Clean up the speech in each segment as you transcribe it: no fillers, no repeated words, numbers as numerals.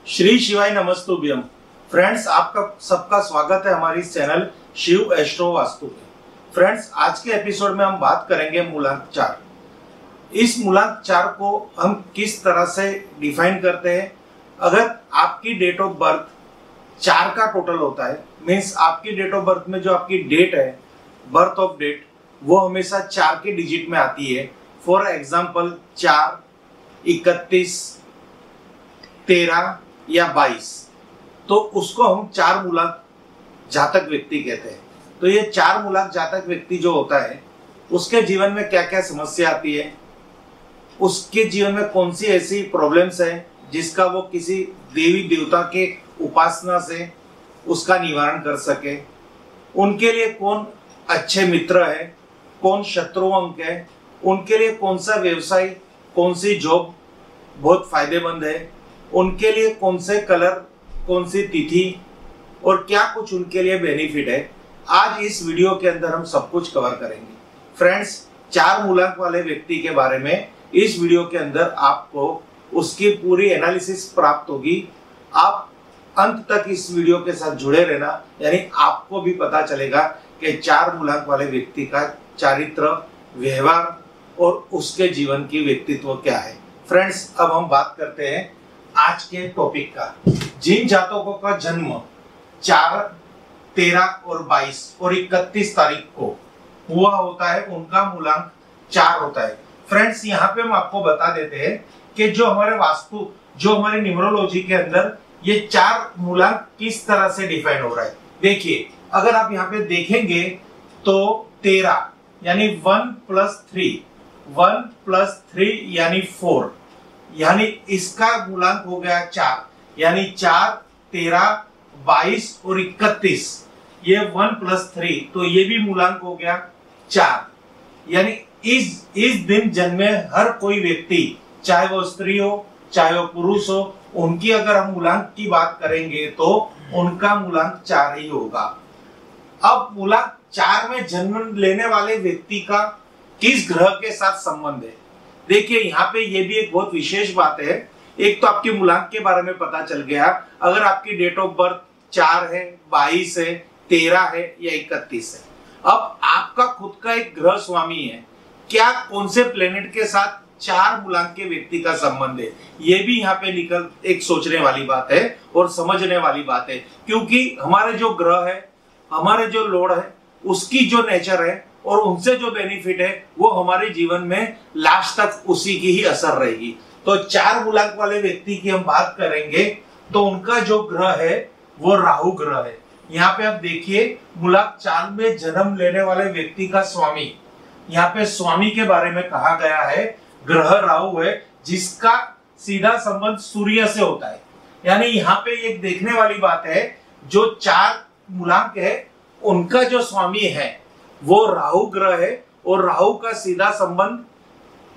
श्री शिवाय नमस्तुभ्यम। फ्रेंड्स, आपका सबका स्वागत है हमारी चैनल शिव एस्ट्रो वास्तु में। फ्रेंड्स, आज के एपिसोड में हम बात करेंगे मूलांक 4। इस मूलांक 4 को हम किस तरह से डिफाइन करते हैं। अगर आपकी डेट ऑफ बर्थ 4 का टोटल होता है, मीन्स आपकी डेट ऑफ बर्थ में जो आपकी डेट है, बर्थ ऑफ डेट, वो हमेशा 4 के डिजिट में आती है। फॉर एग्जाम्पल 4, 31, 13 या 22, तो उसको हम 4 मूलांक जातक व्यक्ति कहते हैं। तो ये 4 मूलांक जातक व्यक्ति जो होता है, उसके जीवन में क्या क्या समस्या आती है, उसके जीवन में कौन सी ऐसी प्रॉब्लम्स है जिसका वो किसी देवी देवता के उपासना से उसका निवारण कर सके, उनके लिए कौन अच्छे मित्र है, कौन शत्रु अंक है, उनके लिए कौन सा व्यवसाय, कौन सी जॉब बहुत फायदेमंद है, उनके लिए कौन से कलर, कौन सी तिथि और क्या कुछ उनके लिए बेनिफिट है, आज इस वीडियो के अंदर हम सब कुछ कवर करेंगे। फ्रेंड्स, 4 मूलांक वाले व्यक्ति के बारे में इस वीडियो के अंदर आपको उसकी पूरी एनालिसिस प्राप्त होगी। आप अंत तक इस वीडियो के साथ जुड़े रहना, यानी आपको भी पता चलेगा कि 4 मूलांक वाले व्यक्ति का चारित्र, व्यवहार और उसके जीवन की व्यक्तित्व क्या है। फ्रेंड्स, अब हम बात करते हैं आज के टॉपिक का। जिन जातकों का जन्म 4, 13 और 22 और 31 तारीख को हुआ होता है, उनका मूलांक 4 होता है। फ्रेंड्स, यहाँ पे हम आपको बता देते हैं कि जो हमारे वास्तु, जो हमारी न्यूमरोलॉजी के अंदर ये 4 मूलांक किस तरह से डिफाइन हो रहा है। देखिए, अगर आप यहाँ पे देखेंगे तो 13 यानी 1 + 3, 1 + 3 यानी 4, यानी इसका मूलांक हो गया 4, यानी 4, 13, 22 और 31, ये 1 + 3, तो ये भी मूलांक हो गया 4। यानी इस दिन जन्मे हर कोई व्यक्ति, चाहे वो स्त्री हो चाहे वो पुरुष हो, उनकी अगर हम मूलांक की बात करेंगे तो उनका मूलांक 4 ही होगा। अब मूलांक 4 में जन्म लेने वाले व्यक्ति का किस ग्रह के साथ संबंध है। देखिए, यहाँ पे ये भी एक बहुत विशेष बात है। एक तो आपके मूलांक के बारे में पता चल गया। अगर आपकी डेट ऑफ बर्थ 4 है, 22 है, 13 है या 31 है, अब आपका खुद का एक ग्रह स्वामी है, क्या कौन से प्लेनेट के साथ 4 मूलांक के व्यक्ति का संबंध है, ये भी यहाँ पे निकल एक सोचने वाली बात है और समझने वाली बात है। क्योंकि हमारे जो ग्रह है, हमारे जो लॉर्ड है, उसकी जो नेचर है और उनसे जो बेनिफिट है, वो हमारे जीवन में लास्ट तक उसी की ही असर रहेगी। तो 4 मूलांक वाले व्यक्ति की हम बात करेंगे तो उनका जो ग्रह है वो राहु ग्रह है। यहाँ पे आप देखिए, मूलांक 4 में जन्म लेने वाले व्यक्ति का स्वामी, यहाँ पे स्वामी के बारे में कहा गया है, ग्रह राहु है, जिसका सीधा संबंध सूर्य से होता है। यानी यहाँ पे एक देखने वाली बात है, जो 4 मूलांक है उनका जो स्वामी है वो राहु ग्रह है, और राहु का सीधा संबंध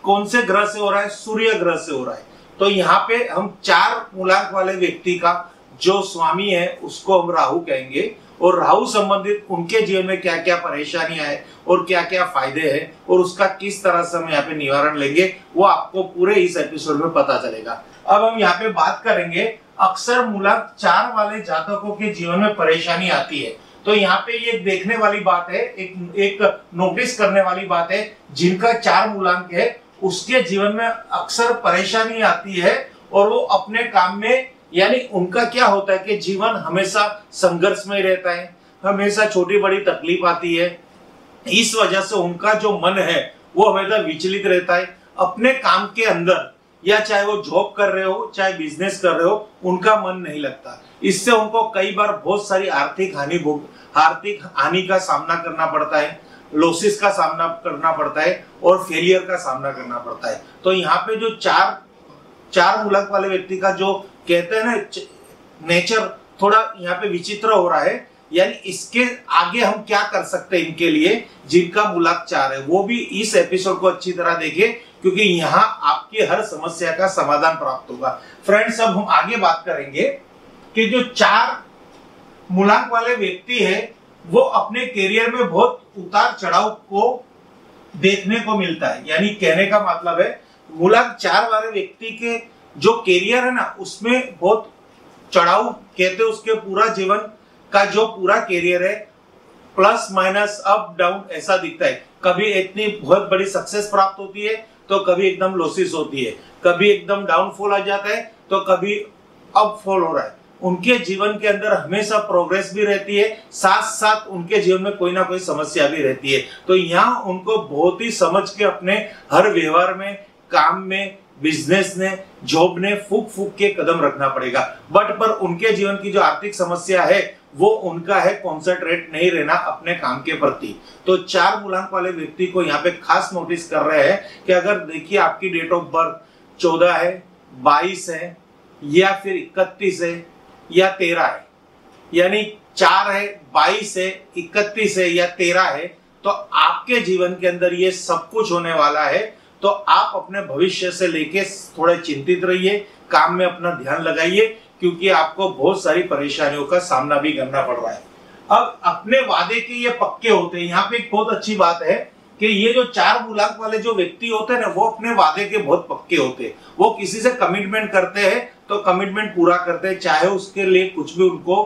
कौन से ग्रह से हो रहा है, सूर्य ग्रह से हो रहा है। तो यहाँ पे हम 4 मूलांक वाले व्यक्ति का जो स्वामी है उसको हम राहु कहेंगे, और राहु संबंधित उनके जीवन में क्या क्या परेशानियां है और क्या क्या फायदे हैं और उसका किस तरह से हम यहाँ पे निवारण लेंगे, वो आपको पूरे इस एपिसोड में पता चलेगा। अब हम यहाँ पे बात करेंगे, अक्सर मूलांक 4 वाले जातकों के जीवन में परेशानी आती है। तो यहाँ पे ये देखने वाली बात है, एक नोटिस करने वाली बात है, जिनका 4 मूलांक है उसके जीवन में अक्सर परेशानी आती है, और वो अपने काम में, यानी उनका क्या होता है कि जीवन हमेशा संघर्ष में रहता है, हमेशा छोटी बड़ी तकलीफ आती है। इस वजह से उनका जो मन है वो हमेशा विचलित रहता है अपने काम के अंदर, या चाहे वो जॉब कर रहे हो चाहे बिजनेस कर रहे हो, उनका मन नहीं लगता। इससे उनको कई बार बहुत सारी आर्थिक हानि का सामना करना पड़ता है, लॉसेस का सामना करना पड़ता है और फेलियर का सामना करना पड़ता है। तो यहाँ पे जो 4 मूलांक वाले व्यक्ति का जो कहते हैं ना नेचर, थोड़ा यहाँ पे विचित्र हो रहा है। यानी इसके आगे हम क्या कर सकते हैं इनके लिए, जिनका मूलांक 4 है, वो भी इस एपिसोड को अच्छी तरह देखिए, क्योंकि यहाँ आपकी हर समस्या का समाधान प्राप्त होगा। फ्रेंड्स, अब हम आगे बात करेंगे कि जो 4 मूलांक वाले व्यक्ति है वो अपने करियर में बहुत उतार चढ़ाव को देखने को मिलता है। यानी कहने का मतलब है, मूलांक 4 वाले व्यक्ति के जो करियर है ना, उसमें बहुत चढ़ाव कहते हैं उसके पूरा जीवन का जो पूरा कैरियर है प्लस माइनस अप डाउन ऐसा दिखता है। कभी इतनी बहुत बड़ी सक्सेस प्राप्त होती है तो कभी एकदम लॉसेस होती है, कभी एकदम डाउनफॉल आ जाता है तो कभी अपफॉल हो रहा है। उनके जीवन के अंदर हमेशा प्रोग्रेस भी रहती है, साथ साथ उनके जीवन में कोई ना कोई समस्या भी रहती है। तो यहाँ उनको बहुत ही समझ के अपने हर व्यवहार में, काम में, बिजनेस ने, जॉब ने फूक फूक के कदम रखना पड़ेगा। बट पर उनके जीवन की जो आर्थिक समस्या है वो उनका है कॉन्सेंट्रेट नहीं रहना अपने काम के प्रति। तो 4 मूलांक वाले व्यक्ति को यहाँ पे खास नोटिस कर रहे हैं कि अगर देखिए आपकी डेट ऑफ बर्थ 14 है, 22 है या फिर 31 है या 13 है, यानी 4 है, 22 है, 31 है या 13 है, तो आपके जीवन के अंदर ये सब कुछ होने वाला है। तो आप अपने भविष्य से लेके थोड़े चिंतित रहिए, काम में अपना ध्यान लगाइए, क्योंकि आपको बहुत सारी परेशानियों का सामना भी करना पड़ रहा है। अब अपने वादे के ये पक्के होते हैं। यहाँ पे एक बहुत अच्छी बात है कि ये जो 4 मूलांक वाले जो व्यक्ति होते हैं ना, वो अपने वादे के बहुत पक्के होते हैं। वो किसी से कमिटमेंट करते हैं तो कमिटमेंट पूरा करते हैं, चाहे उसके लिए कुछ भी उनको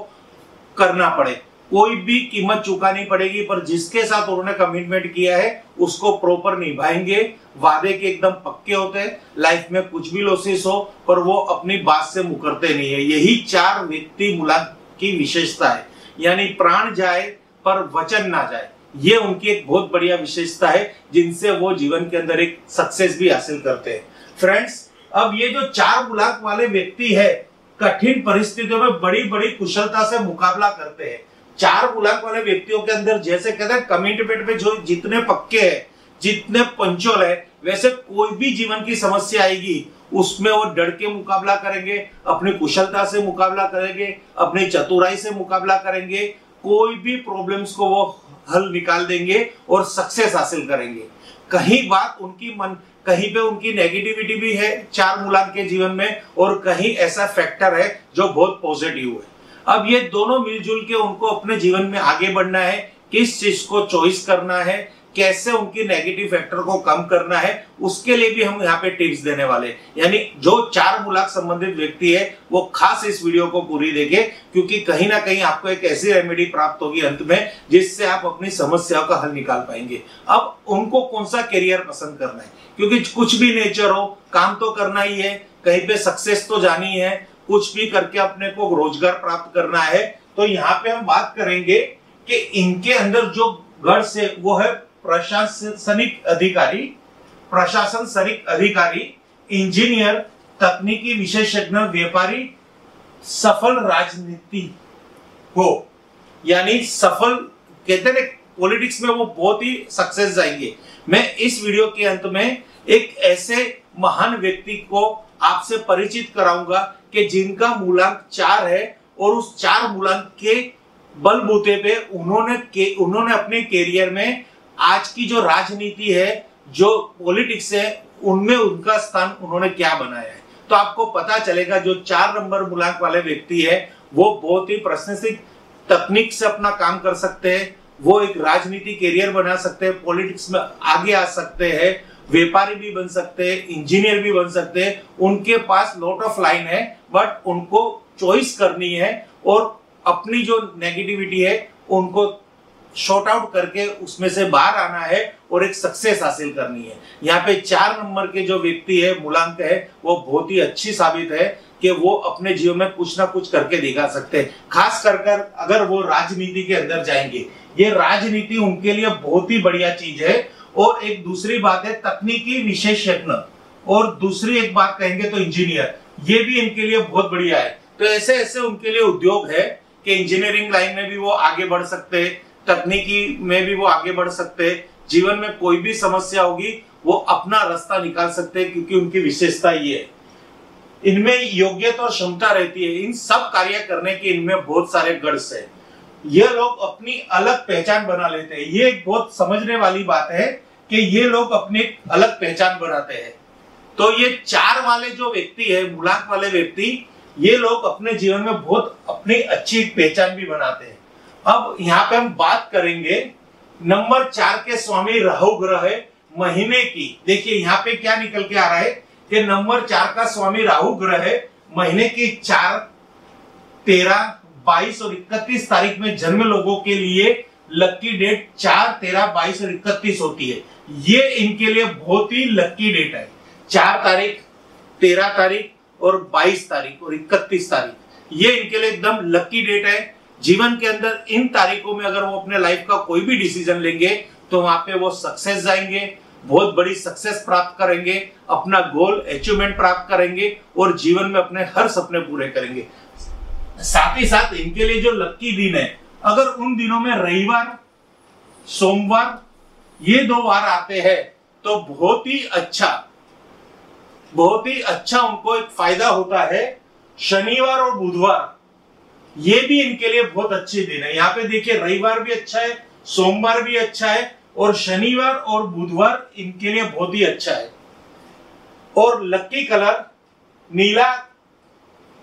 करना पड़े, कोई भी कीमत चुकानी पड़ेगी, पर जिसके साथ उन्होंने कमिटमेंट किया है उसको प्रॉपर निभाएंगे। वादे के एकदम पक्के होते हैं, लाइफ में कुछ भी लॉसेस हो पर वो अपनी बात से मुकरते नहीं है। यही 4 व्यक्ति मूलांक की विशेषता है, यानी प्राण जाए पर वचन ना जाए। ये उनकी एक बहुत बढ़िया विशेषता है जिनसे वो जीवन के अंदर एक सक्सेस भी हासिल करते हैं। फ्रेंड्स, अब ये जो 4 मूलांक वाले व्यक्ति है कठिन परिस्थितियों में बड़ी बड़ी कुशलता से मुकाबला करते हैं। 4 मूलांक वाले व्यक्तियों के अंदर जैसे कहते हैं कमिटमेंट में जो जितने पक्के हैं, जितने पंचोल है, वैसे कोई भी जीवन की समस्या आएगी उसमें वो डट के मुकाबला करेंगे, अपनी कुशलता से मुकाबला करेंगे, अपनी चतुराई से मुकाबला करेंगे, कोई भी प्रॉब्लम्स को वो हल निकाल देंगे और सक्सेस हासिल करेंगे। कहीं पे उनकी नेगेटिविटी भी है 4 मूलांक के जीवन में, और कहीं ऐसा फैक्टर है जो बहुत पॉजिटिव है। अब ये दोनों मिलजुल के उनको अपने जीवन में आगे बढ़ना है, किस चीज को चॉइस करना है, कैसे उनकी नेगेटिव फैक्टर को कम करना है, उसके लिए भी हम यहाँ पे टिप्स देने वाले। यानी जो 4 मूलांक संबंधित व्यक्ति है वो खास इस वीडियो को पूरी देखे, क्योंकि कहीं ना कहीं आपको एक ऐसी रेमेडी प्राप्त होगी अंत में जिससे आप अपनी समस्याओं का हल निकाल पाएंगे। अब उनको कौन सा करियर पसंद करना है, क्योंकि कुछ भी नेचर हो, काम तो करना ही है, कहीं पे सक्सेस तो जानी है, कुछ भी करके अपने को रोजगार प्राप्त करना है। तो यहाँ पे हम बात करेंगे कि इनके अंदर जो गट्स है वो है प्रशासनिक अधिकारी, इंजीनियर, तकनीकी विशेषज्ञ, व्यापारी, सफल राजनीति हो, यानी सफल कहते हैं पॉलिटिक्स में वो बहुत ही सक्सेस जाएंगे। मैं इस वीडियो के अंत में एक ऐसे महान व्यक्ति को आपसे परिचित कराऊंगा कि जिनका मूलांक 4 है और उस 4 मूलांक के बलबूते पे उन्होंने अपने कैरियर में आज की जो राजनीति है, जो पॉलिटिक्स है, उनमें उनका स्थान उन्होंने क्या बनाया है। तो आपको पता चलेगा जो 4 नंबर मूलांक वाले व्यक्ति है वो बहुत ही प्रशंसित तकनीक से अपना काम कर सकते हैं, वो एक राजनीति कैरियर बना सकते हैं, पॉलिटिक्स में आगे आ सकते हैं, व्यापारी भी बन सकते हैं, इंजीनियर भी बन सकते हैं। उनके पास लॉट ऑफ लाइन है, बट उनको चॉइस करनी है और अपनी जो नेगेटिविटी है उनको शॉर्ट आउट करके उसमें से बाहर आना है और एक सक्सेस हासिल करनी है। यहाँ पे 4 नंबर के जो व्यक्ति है मूलांक है वो बहुत ही अच्छी साबित है कि वो अपने जीवन में कुछ ना कुछ करके दिखा सकते हैं, खास कर अगर वो राजनीति के अंदर जाएंगे। ये राजनीति उनके लिए बहुत ही बढ़िया चीज है। और एक दूसरी बात है तकनीकी विशेषज्ञ, और दूसरी एक बात कहेंगे तो इंजीनियर, ये भी इनके लिए बहुत बढ़िया है। तो ऐसे ऐसे उनके लिए उद्योग है कि इंजीनियरिंग लाइन में भी वो आगे बढ़ सकते हैं, तकनीकी में भी वो आगे बढ़ सकते हैं, जीवन में कोई भी समस्या होगी वो अपना रास्ता निकाल सकते हैं, क्योंकि उनकी विशेषता ये है, इनमें योग्यता और क्षमता रहती है। इन सब कार्य करने के इनमें बहुत सारे गट्स है। ये लोग अपनी अलग पहचान बना लेते हैं। ये एक बहुत समझने वाली बात है कि ये लोग अपनी अलग पहचान बनाते हैं। तो ये 4 वाले जो व्यक्ति है, मूलांक वाले व्यक्ति, ये लोग अपने जीवन में बहुत अपनी अच्छी पहचान भी बनाते हैं। अब यहाँ पे हम बात करेंगे नंबर 4 के स्वामी राहु ग्रह महीने की। देखिए यहाँ पे क्या निकल के आ रहा है कि नंबर 4 का स्वामी राहु ग्रह महीने की 4 13, 22 और 31 तारीख में जन्म लोगों के लिए लकी डेट 4, 13, 22 और 31 होती है। ये इनके लिए बहुत ही लकी डेट है। 4 तारीख, 13 तारीख और 22 तारीख और 31 तारीख, ये इनके लिए एकदम लकी डेट है। जीवन के अंदर इन तारीखों में अगर वो अपने लाइफ का कोई भी डिसीजन लेंगे तो वहां पे वो सक्सेस जाएंगे, बहुत बड़ी सक्सेस प्राप्त करेंगे, अपना गोल अचीवमेंट प्राप्त करेंगे और जीवन में अपने हर सपने पूरे करेंगे। साथ ही साथ इनके लिए जो लकी दिन है, अगर उन दिनों में रविवार, सोमवार ये 2 वार आते हैं तो बहुत ही अच्छा उनको एक फायदा होता है। शनिवार और बुधवार ये भी इनके लिए बहुत अच्छे दिन है। यहाँ पे देखिए रविवार भी अच्छा है, सोमवार भी अच्छा है और शनिवार और बुधवार इनके लिए बहुत ही अच्छा है। और लकी कलर नीला,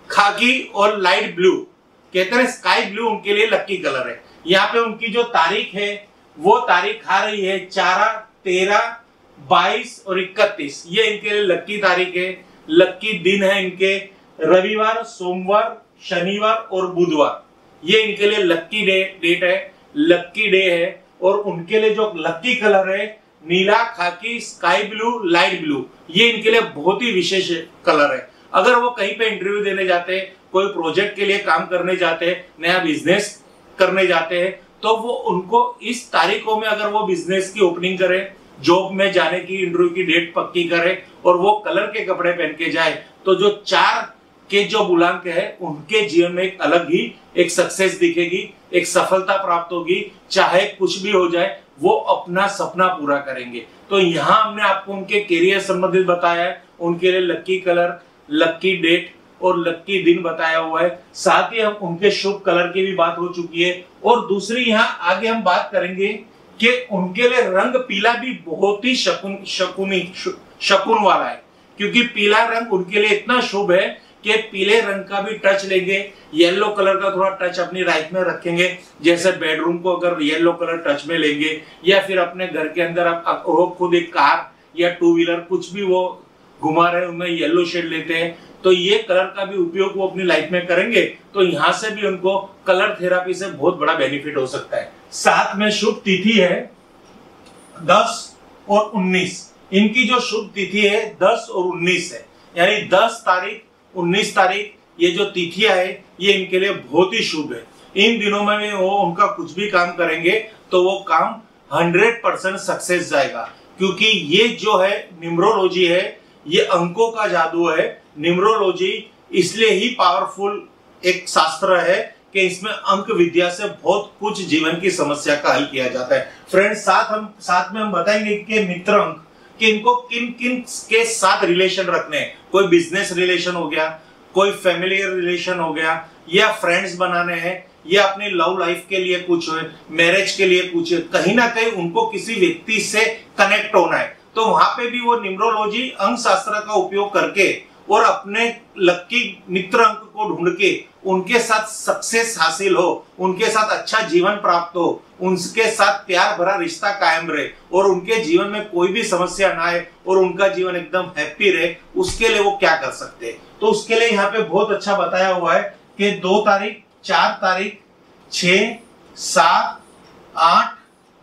खाकी और लाइट ब्लू, कहते हैं स्काई ब्लू उनके लिए लकी कलर है। यहाँ पे उनकी जो तारीख है वो तारीख आ रही है 4, 13, 22 और 31, ये इनके लिए लकी तारीख है। लकी दिन है इनके रविवार, सोमवार, शनिवार और बुधवार, ये इनके लिए लकी डेट है, लकी डे है। और उनके लिए जो लकी कलर है नीला, खाकी, स्काई ब्लू, लाइट ब्लू, ये इनके लिए बहुत ही विशेष कलर है। अगर वो कहीं पे इंटरव्यू देने जाते हैं, कोई प्रोजेक्ट के लिए काम करने जाते हैं, नया बिजनेस करने जाते हैं, तो वो उनको इस तारीखों में अगर वो बिजनेस की ओपनिंग करे, जॉब में जाने की इंटरव्यू की डेट पक्की करे और वो कलर के कपड़े पहन के जाए, तो जो 4 के जो बुलांक है उनके जीवन में एक अलग ही एक सक्सेस दिखेगी, एक सफलता प्राप्त होगी। चाहे कुछ भी हो जाए वो अपना सपना पूरा करेंगे। तो यहाँ हमने आपको उनके करियर संबंधित बताया है, उनके लिए लकी कलर, लकी डेट और लकी दिन बताया हुआ है। साथ ही हम उनके शुभ कलर की भी बात हो चुकी है। और दूसरी यहाँ आगे हम बात करेंगे कि उनके लिए रंग पीला भी बहुत ही शकुन वाला है, क्योंकि पीला रंग उनके लिए इतना शुभ है कि पीले रंग का भी टच लेंगे, येलो कलर का थोड़ा टच अपनी लाइफ में रखेंगे। जैसे बेडरूम को अगर येलो कलर टच में लेंगे या फिर अपने घर के अंदर आप खुद एक कार या 2 व्हीलर कुछ भी वो घुमा रहे हैं उनमें येलो शेड लेते हैं, तो ये कलर का भी उपयोग वो अपनी लाइफ में करेंगे। तो यहाँ से भी उनको कलर थेरापी से बहुत बड़ा बेनिफिट हो सकता है। साथ में शुभ तिथि है 10 और 19, इनकी जो शुभ तिथि है 10 और 19 है, यानी 10 तारीख, 19 तारीख ये जो तिथियां है ये इनके लिए बहुत ही शुभ है। इन दिनों में वो उनका कुछ भी काम करेंगे तो वो काम 100% सक्सेस जाएगा, क्योंकि ये जो है न्यूमरोलॉजी है, ये अंकों का जादू है। न्यूमरोलॉजी इसलिए ही पावरफुल एक शास्त्र है कि इसमें अंक विद्या से बहुत कुछ जीवन की समस्या का हल किया जाता है। फ्रेंड्स, साथ में हम बताएंगे कि मित्र अंक कि इनको किन किन के साथ रिलेशन रखने हैं। कोई बिजनेस रिलेशन हो गया, कोई फैमिली रिलेशन हो गया, या फ्रेंड्स बनाने हैं, या अपनी लव लाइफ के लिए कुछ है, मैरिज के लिए कुछ है, कहीं ना कहीं उनको किसी व्यक्ति से कनेक्ट होना है। तो वहां पे भी वो न्यूमरोलॉजी अंक शास्त्र का उपयोग करके और अपने लकी मित्र अंक को ढूंढ के उनके साथ सक्सेस हासिल हो, उनके साथ अच्छा जीवन प्राप्त हो, उनके साथ प्यार भरा रिश्ता कायम रहे और उनके जीवन में कोई भी समस्या ना आए और उनका जीवन एकदम हैप्पी रहे, उसके लिए वो क्या कर सकते हैं। तो उसके लिए यहाँ पे बहुत अच्छा बताया हुआ है कि 2 तारीख, 4 तारीख, 6, 7, 8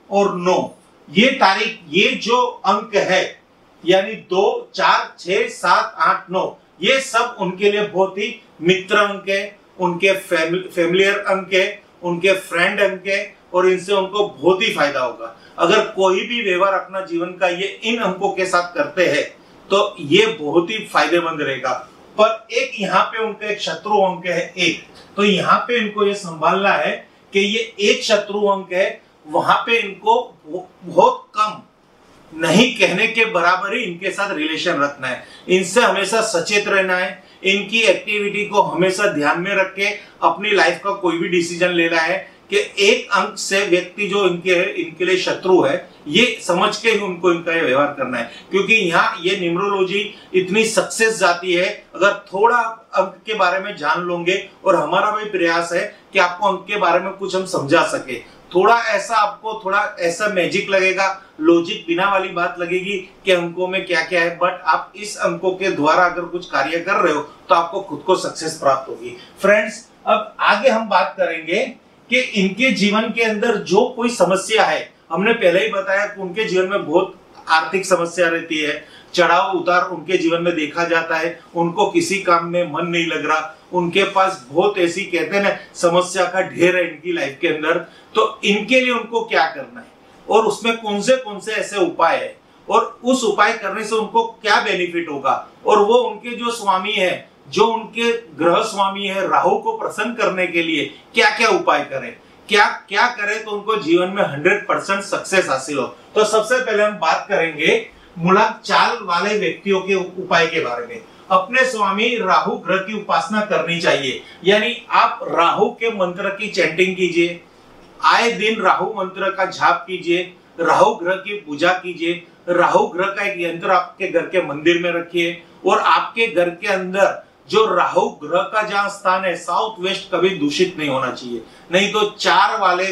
और 9 ये तारीख, ये जो अंक है यानी 2, 4, 6, 7, 8, 9 ये सब उनके लिए बहुत ही मित्र अंक है, उनके फैमिलियर अंक है, उनके फ्रेंड अंक है और इनसे उनको बहुत ही फायदा होगा। अगर कोई भी व्यवहार अपना जीवन का ये इन अंकों के साथ करते हैं तो ये बहुत ही फायदेमंद रहेगा। पर एक यहाँ पे उनका एक शत्रु अंक है 1, तो यहाँ पे इनको ये संभालना है कि ये एक शत्रु अंक है, वहां पे इनको बहुत कम नहीं कहने के बराबर ही इनके साथ रिलेशन रखना है, इनसे हमेशा सचेत रहना है, इनकी एक्टिविटी को हमेशा ध्यान में रख के अपनी लाइफ का कोई भी डिसीजन लेना है कि एक अंक से व्यक्ति जो इनके लिए शत्रु है ये समझ के ही उनको इनका ये व्यवहार करना है। क्योंकि यहाँ ये न्यूमरोलॉजी इतनी सक्सेस जाती है, अगर थोड़ा अंक के बारे में जान लोगे और हमारा भी प्रयास है कि आपको अंक के बारे में कुछ हम समझा सके, थोड़ा ऐसा आपको थोड़ा ऐसा मैजिक लगेगा, लॉजिक बिना वाली बात लगेगी कि अंकों में क्या क्या है, बट आप इस अंकों के द्वारा अगर कुछ कार्य कर रहे हो तो आपको खुद को सक्सेस प्राप्त होगी। फ्रेंड्स, अब आगे हम बात करेंगे कि इनके जीवन के अंदर जो कोई समस्या है, हमने पहले ही बताया कि उनके जीवन में बहुत आर्थिक समस्या रहती है, चढ़ाव उतार उनके जीवन में देखा जाता है, उनको किसी काम में मन नहीं लग रहा, उनके पास बहुत ऐसी कहते हैं ना समस्या का ढेर है इनकी लाइफ के अंदर। तो इनके लिए उनको क्या करना है और उसमें कौन से ऐसे उपाय है और उस उपाय करने से उनको क्या बेनिफिट होगा, और वो उनके जो स्वामी है, जो उनके ग्रह स्वामी है राहु को प्रसन्न करने के लिए क्या क्या उपाय करें, क्या क्या करें तो उनको जीवन में 100% सक्सेस हासिल हो। तो सबसे पहले हम बात करेंगे मूलांक 4 वाले व्यक्तियों के उपाय के बारे में। अपने स्वामी राहु ग्रह की उपासना करनी चाहिए, यानी आप राहु के मंत्र की चैंटिंग कीजिए, आए दिन राहु मंत्र का जाप कीजिए, राहु ग्रह की पूजा कीजिए, राहु ग्रह का एक यंत्र आपके घर के मंदिर में रखिए, और आपके घर के अंदर जो राहु ग्रह का जहां स्थान है साउथ वेस्ट कभी दूषित नहीं होना चाहिए, नहीं तो 4 वाले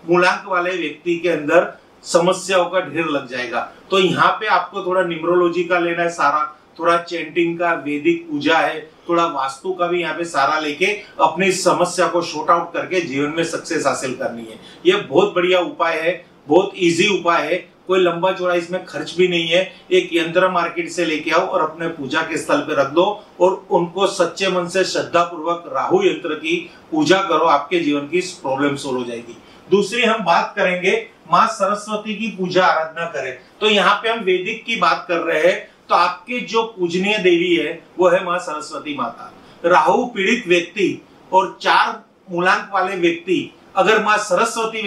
मूलांक वाले व्यक्ति के अंदर समस्याओं का ढेर लग जाएगा। तो यहाँ पे आपको थोड़ा न्यूमरोलॉजी का लेना है सारा, थोड़ा चैंटिंग का, वैदिक पूजा है, थोड़ा वास्तु का भी यहाँ पे सारा लेके अपनी समस्या को शॉर्ट आउट करके जीवन में सक्सेस हासिल करनी है। ये बहुत बढ़िया उपाय है, बहुत इजी उपाय है, कोई लंबा चौड़ा इसमें खर्च भी नहीं है। एक यंत्र मार्केट से लेके आओ और अपने पूजा के स्थल पे रख दो और उनको सच्चे मन से श्रद्धा पूर्वक राहु यंत्र की पूजा करो, आपके जीवन की प्रॉब्लम सोल्व हो जाएगी। दूसरी हम बात करेंगे माँ सरस्वती की पूजा आराधना करें। तो यहाँ पे हम वैदिक की बात कर रहे हैं, तो आपके जो पूजनीय देवी है वो है माँ सरस्वती माता। राहु पीड़ित व्यक्ति और 4 मूलांक वाले व्यक्ति अगर माँ सरस्वती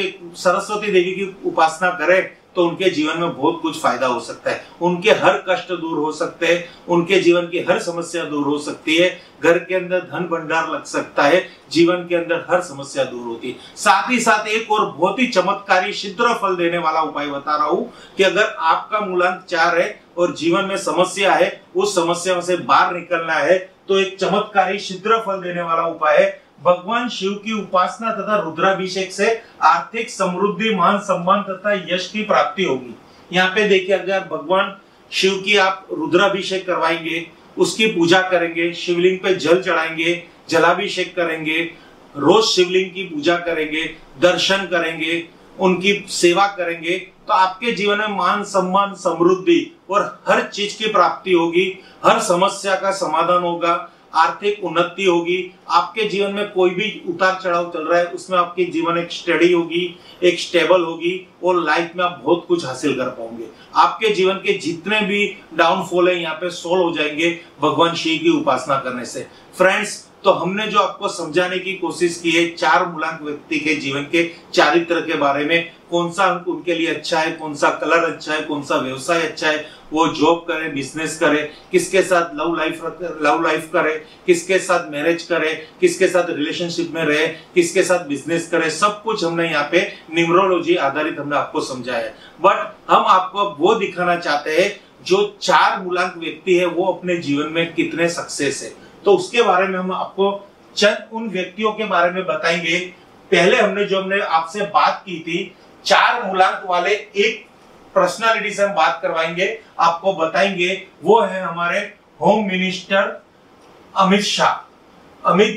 देवी की उपासना करें तो उनके जीवन में बहुत कुछ फायदा हो सकता है, उनके हर कष्ट दूर हो सकते हैं, उनके जीवन की हर समस्या दूर हो सकती है, घर के अंदर धन भंडार लग सकता है, जीवन के अंदर हर समस्या दूर होती है। साथ ही साथ एक और बहुत ही चमत्कारी शीघ्र फल देने वाला उपाय बता रहा हूं कि अगर आपका मूलांक 4 है और जीवन में समस्या है, उस समस्या से बाहर निकलना है, तो एक चमत्कारी शीघ्र फल देने वाला उपाय है भगवान शिव की उपासना तथा रुद्राभिषेक से आर्थिक समृद्धि, मान सम्मान तथा यश की प्राप्ति होगी। यहाँ पे देखिए, अगर भगवान शिव की आप रुद्राभिषेक करवाएंगे, उसकी पूजा करेंगे, शिवलिंग पे जल चढ़ाएंगे, जलाभिषेक करेंगे, रोज शिवलिंग की पूजा करेंगे, दर्शन करेंगे, उनकी सेवा करेंगे, तो आपके जीवन में मान सम्मान, समृद्धि और हर चीज की प्राप्ति होगी, हर समस्या का समाधान होगा, आर्थिक उन्नति होगी। आपके जीवन में कोई भी उतार चढ़ाव चल रहा है उसमें आपकी जीवन एक स्टडी होगी, एक स्टेबल होगी और लाइफ में आप बहुत कुछ हासिल कर पाओगे। आपके जीवन के जितने भी डाउनफॉल है यहाँ पे सोल्व हो जाएंगे भगवान शिव की उपासना करने से। फ्रेंड्स, तो हमने जो आपको समझाने की कोशिश की है 4 मूलांक व्यक्ति के जीवन के चारित्र के बारे में, कौन सा अंक उनके लिए अच्छा है, कौन सा कलर अच्छा है, कौन सा व्यवसाय अच्छा है, वो जॉब करे, बिजनेस करे, किसके साथ लव लाइफ करे, किसके साथ मैरिज करे, किसके साथ रिलेशनशिप में रहे, किसके साथ बिजनेस करे, सब कुछ हमने यहाँ पे न्यूमरोलॉजी आधारित हमने आपको समझाया है। बट हम आपको वो दिखाना चाहते हैं जो 4 मूलांक व्यक्ति है वो अपने जीवन में कितने सक्सेस है, तो उसके बारे में हम आपको चंद उन व्यक्तियों के बारे में बताएंगे। पहले हमने आपसे बात की थी 4 मूलांक वाले एक पर्सनालिटी से हम बात करवाएंगे, आपको बताएंगे, वो है हमारे होम मिनिस्टर अमित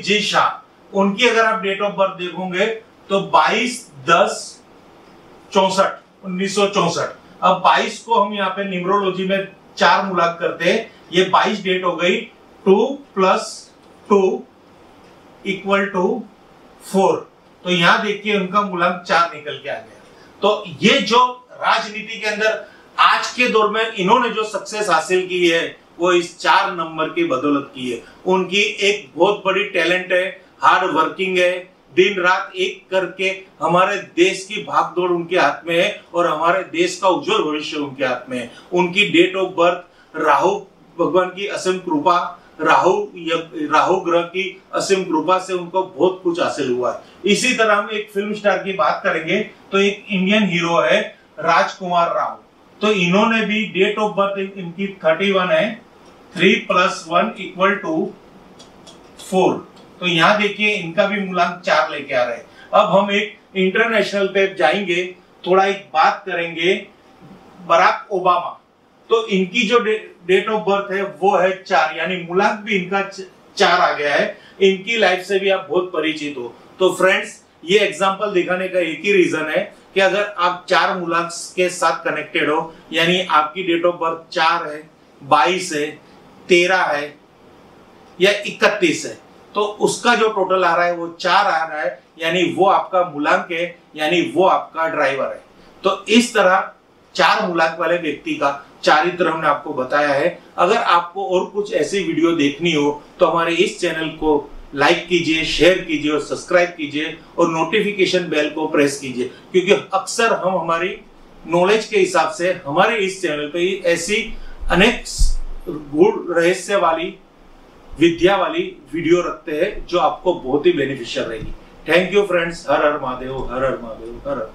जी शाह। उनकी अगर आप डेट ऑफ बर्थ देखोगे तो 22/10/1964। अब 22 को हम यहाँ पे न्यूमरोलॉजी में 4 मूलांक करते हैं, ये 22 डेट हो गई। 2 + 2 = 4। तो यहां देखिए उनका मूलांक 4 निकल के आ गया। तो ये जो राजनीति के अंदर आज के दौर में इन्होंने जो सक्सेस हासिल की है वो इस 4 नंबर की बदौलत की है। उनकी एक बहुत बड़ी टैलेंट है, हार्ड वर्किंग है, दिन रात एक करके हमारे देश की भागदौड़ उनके हाथ में है और हमारे देश का उज्जवल भविष्य उनके हाथ में है। उनकी डेट ऑफ बर्थ, राहु भगवान की असीम कृपा, राहु ग्रह की असीम कृपा से उनको बहुत कुछ हासिल हुआ है। इसी तरह हम एक फिल्म स्टार की बात करेंगे तो एक इंडियन हीरो है राजकुमार राव। तो इन्होंने भी डेट ऑफ बर्थ इनकी 31 है, 3 + 1 = 4। तो यहाँ देखिए इनका भी मूलांक 4 लेके आ रहे हैं। अब हम एक इंटरनेशनल पे जाएंगे, थोड़ा एक बात करेंगे बराक ओबामा। तो इनकी जो डेट ऑफ बर्थ है वो है 4, यानी मूलांक भी इनका 4 आ गया है। इनकी लाइफ से भी आप बहुत परिचित हो। तो फ्रेंड्स, ये एग्जांपल दिखाने का एक ही रीजन है कि अगर आप 4 मूलांक के साथ कनेक्टेड हो, यानी आपकी डेट ऑफ बर्थ 4 है, 22 है, 13 है या 31 है, तो उसका जो टोटल आ रहा है वो 4 आ रहा है, यानी वो आपका मूलांक है, यानी वो आपका ड्राइवर है। तो इस तरह 4 मूलांक वाले व्यक्ति का चारित्र हमने आपको बताया है। अगर आपको और कुछ ऐसी वीडियो देखनी हो तो हमारे इस चैनल को लाइक कीजिए, शेयर कीजिए और सब्सक्राइब कीजिए और नोटिफिकेशन बेल को प्रेस कीजिए, क्योंकि अक्सर हम हमारी नॉलेज के हिसाब से हमारे इस चैनल पे ऐसी अनेक गुण रहस्य वाली विद्या वाली वीडियो रखते हैं जो आपको बहुत ही बेनिफिशियल रहेगी। Thank you friends. Her her Mahadev, her her Mahadev, her her.